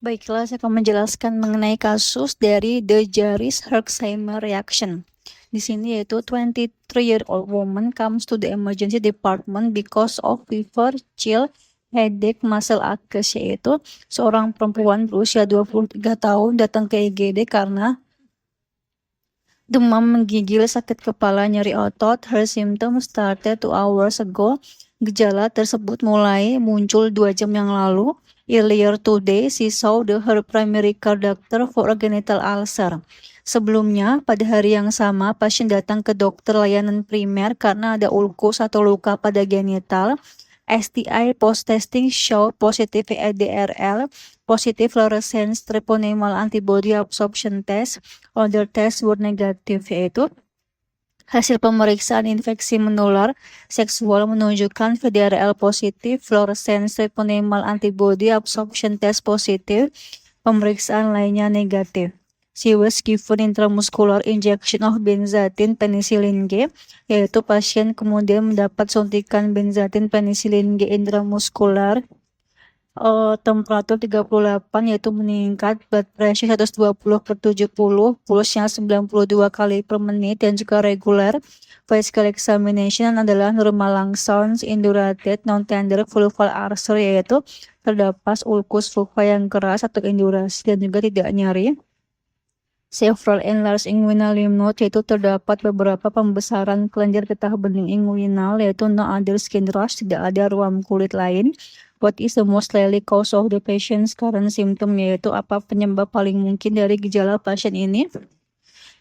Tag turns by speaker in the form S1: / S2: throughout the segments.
S1: Baiklah, saya akan menjelaskan mengenai kasus dari the Jaris-Herxheimer reaction. Di sini yaitu 23-year-old woman comes to the emergency department because of fever, chill, headache, muscle aches, yaitu seorang perempuan berusia 23 tahun datang ke IGD karena demam menggigil, sakit kepala, nyeri otot. Her symptoms started 2 hours ago. Gejala tersebut mulai muncul 2 jam yang lalu. Earlier today, she saw her primary care doctor for a genital ulcer. Sebelumnya, pada hari yang sama, pasien datang ke dokter layanan primer karena ada ulkus atau luka pada genital. STI post-testing show positive ADRL, positive fluorescence treponemal antibody absorption test. Other tests were negative, yaitu hasil pemeriksaan infeksi menular seksual menunjukkan VDRL positif, fluorescence treponemal antibody absorption test positif, pemeriksaan lainnya negatif. She was given intramuscular injection of benzathine penicillin G, yaitu pasien kemudian mendapat suntikan benzathine penicillin G intramuskular. Temperatur 38, yaitu meningkat, blood pressure 120/70, pulsnya 92 kali per menit dan juga regular. Physical examination adalah normal lung sounds, indurated, non-tender vulval ulcer, yaitu terdapat ulkus vulva yang keras atau indurasi dan juga tidak nyeri. Several enlarged inguinal lymph node, yaitu terdapat beberapa pembesaran kelenjar getah bening inguinal, yaitu no other skin rash, tidak ada ruam kulit lain. What is the most likely cause of the patient's current symptom, yaitu apa penyebab paling mungkin dari gejala pasien ini?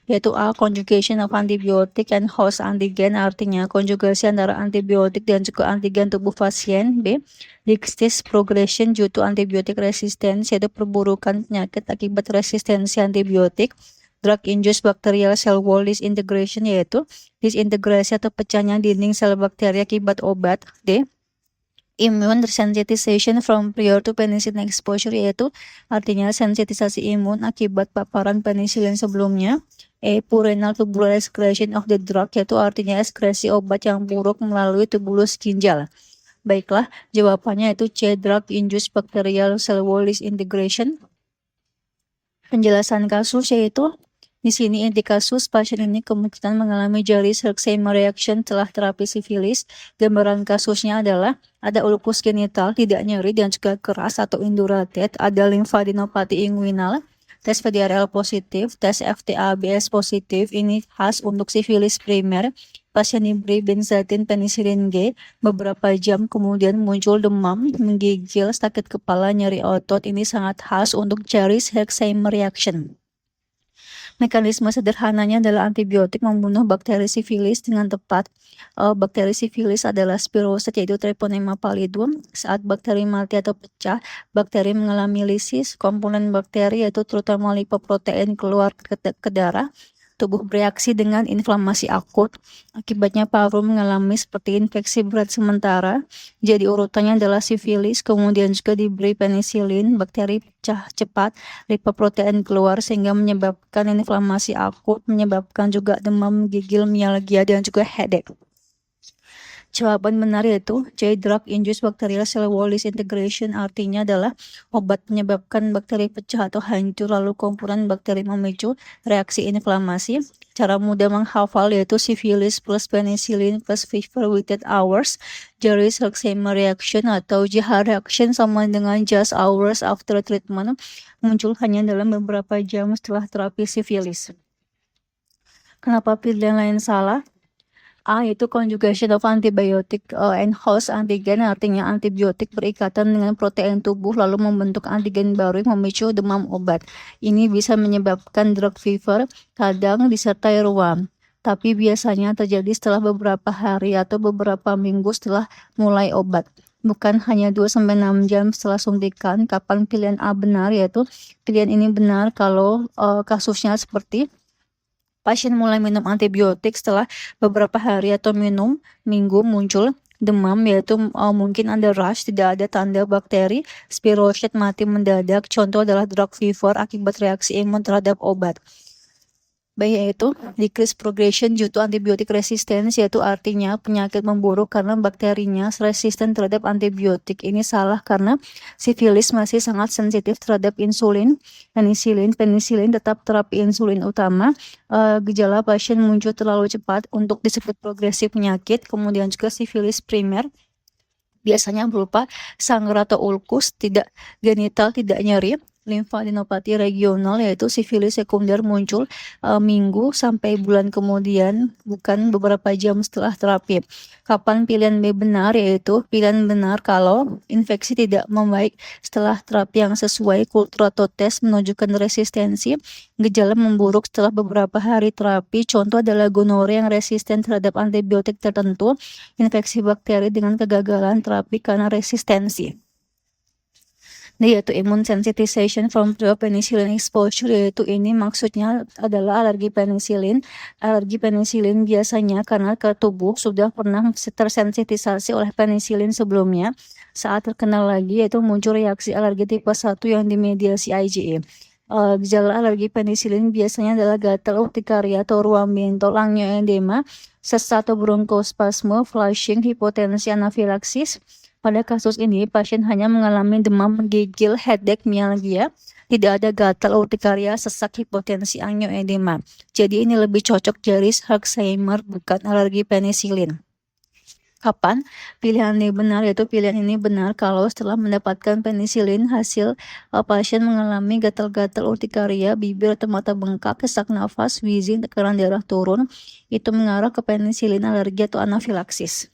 S1: Yaitu A. Conjugation of antibiotic and host antigen, artinya konjugasi antara antibiotik dan juga antigen tubuh pasien. B. Disease progression due to antibiotic resistance, yaitu perburukan penyakit akibat resistensi antibiotik. Drug induced bacterial cell wall disintegration, yaitu disintegrasi atau pecahnya dinding sel bakteri akibat obat. D. Immune sensitization from prior to penicillin exposure, yaitu artinya sensitisasi imun akibat paparan penicillin sebelumnya. E. Poor renal tubular excretion of the drug, yaitu artinya ekskresi obat yang buruk melalui tubulus ginjal. Baiklah, jawabannya itu C. Drug induced bacterial cell wall disintegration. Penjelasan kasus yaitu di sini inti kasus, pasien ini kemungkinan mengalami Jaris-Herxheimer reaction setelah terapi sifilis. Gambaran kasusnya adalah ada ulkus genital, tidak nyeri dan juga keras atau indurated, ada limfadenopati inguinal, tes VDRL positif, tes FTABS positif, ini khas untuk sifilis primer. Pasien diberi benzathine penicillin G, beberapa jam kemudian muncul demam, menggigil, sakit kepala, nyeri otot, ini sangat khas untuk Jaris-Herxheimer reaction. Mekanisme sederhananya adalah antibiotik membunuh bakteri sifilis dengan tepat. Bakteri sifilis adalah spiroset, yaitu Treponema pallidum. Saat bakteri mati atau pecah, bakteri mengalami lisis. Komponen bakteri yaitu terutama lipoprotein keluar ke darah. Tubuh bereaksi dengan inflamasi akut. Akibatnya paru mengalami seperti infeksi berat sementara. Jadi urutannya adalah sifilis, kemudian juga diberi penisilin, bakteri pecah cepat, lipoprotein keluar sehingga menyebabkan inflamasi akut, menyebabkan juga demam, gigil, mialgia, dan juga headache. Jawaban benar yaitu C. Drug induced bacterial cell wall disintegration, artinya adalah obat menyebabkan bakteri pecah atau hancur, lalu komponen bakteri memicu reaksi inflamasi. Cara mudah menghafal yaitu sifilis plus penicillin plus fever within hours. Jaris-Herxheimer reaction atau JH reaction sama dengan just hours after treatment, muncul hanya dalam beberapa jam setelah terapi sifilis. Kenapa pilihan lain salah? A. Yaitu conjugation of antibiotic and host antigen, artinya antibiotik berikatan dengan protein tubuh lalu membentuk antigen baru yang memicu demam obat. Ini bisa menyebabkan drug fever, kadang disertai ruam, tapi biasanya terjadi setelah beberapa hari atau beberapa minggu setelah mulai obat. Bukan hanya 2-6 jam setelah suntikan. Kapan pilihan A benar? Yaitu pilihan ini benar kalau kasusnya seperti pasien mulai minum antibiotik setelah beberapa hari atau minggu muncul demam, yaitu mungkin ada rash, tidak ada tanda bakteri, spiroset mati mendadak. Contoh adalah drug fever akibat reaksi imun terhadap obat. B yaitu decrease progression due to antibiotic resistance, yaitu artinya penyakit memburuk karena bakterinya resisten terhadap antibiotik. Ini salah karena sifilis masih sangat sensitif terhadap insulin, penisilin tetap terapi insulin utama. Gejala pasien muncul terlalu cepat untuk disebut progresif penyakit. Kemudian juga sifilis primer biasanya berupa sanggar atau ulkus, tidak genital, tidak nyeri. Limfadenopati regional yaitu sifilis sekunder muncul minggu sampai bulan kemudian, bukan beberapa jam setelah terapi. Kapan pilihan B benar? Yaitu pilihan benar kalau infeksi tidak membaik setelah terapi yang sesuai, kultur atau tes menunjukkan resistensi, gejala memburuk setelah beberapa hari terapi. Contoh adalah gonorea yang resisten terhadap antibiotik tertentu, infeksi bakteri dengan kegagalan terapi karena resistensi. Yaitu immune sensitization from penicillin exposure, yaitu ini maksudnya adalah alergi penisilin. Alergi penisilin biasanya karena ke tubuh sudah pernah tersensitisasi oleh penisilin sebelumnya. Saat terkena lagi, yaitu muncul reaksi alergi tipe 1 yang dimediasi IgE. Gejala alergi penisilin biasanya adalah gatal, urtikaria atau ruam bentol, angioedema, sesak atau bronkospasme, flushing, hipotensi, anafilaksis. Pada kasus ini, pasien hanya mengalami demam, menggigil, headache, mialgia, tidak ada gatal, urtikaria, sesak, hipotensi, angioedema. Jadi ini lebih cocok jaris Herxheimer, bukan alergi penisilin. Kapan pilihan ini benar? Yaitu pilihan ini benar kalau setelah mendapatkan penisilin hasil pasien mengalami gatal-gatal, urtikaria, bibir atau mata bengkak, sesak nafas, wheezing, tekanan darah turun, itu mengarah ke penisilin alergi atau anafilaksis.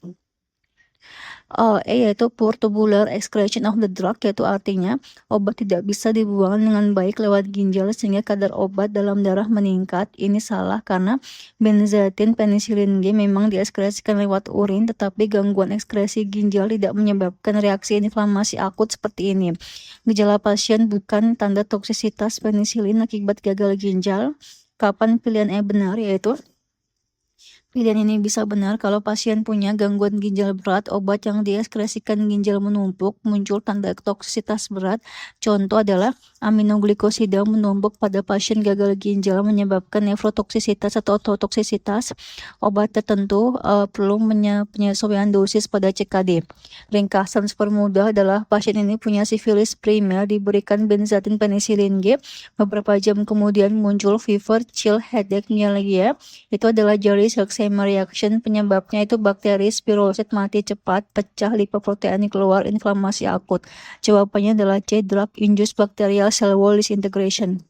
S1: Yaitu poor tubular excretion of the drug, yaitu artinya obat tidak bisa dibuang dengan baik lewat ginjal sehingga kadar obat dalam darah meningkat. Ini salah karena benzathine penisilin G memang diekskresikan lewat urin, tetapi gangguan ekskresi ginjal tidak menyebabkan reaksi inflamasi akut seperti ini. Gejala pasien bukan tanda toksisitas penisilin akibat gagal ginjal. Kapan pilihan E benar? Yaitu pilihan ini bisa benar kalau pasien punya gangguan ginjal berat, obat yang diekskresikan ginjal menumpuk, muncul tanda toksisitas berat. Contoh adalah aminoglikosida menumpuk pada pasien gagal ginjal menyebabkan nefrotoksisitas atau ototoksisitas. Obat tertentu perlu penyesuaian dosis pada CKD. Ringkasan super mudah adalah pasien ini punya sifilis primer, diberikan benzathine penisilin G, beberapa jam kemudian muncul fever, chill, headache, mialgia. Itu adalah jaris Herxheimer reaction. Penyebabnya itu bakteri spirosit mati cepat, pecah, lipoprotein keluar, inflamasi akut. Jawabannya adalah C, drug induced bacterial cell wall disintegration.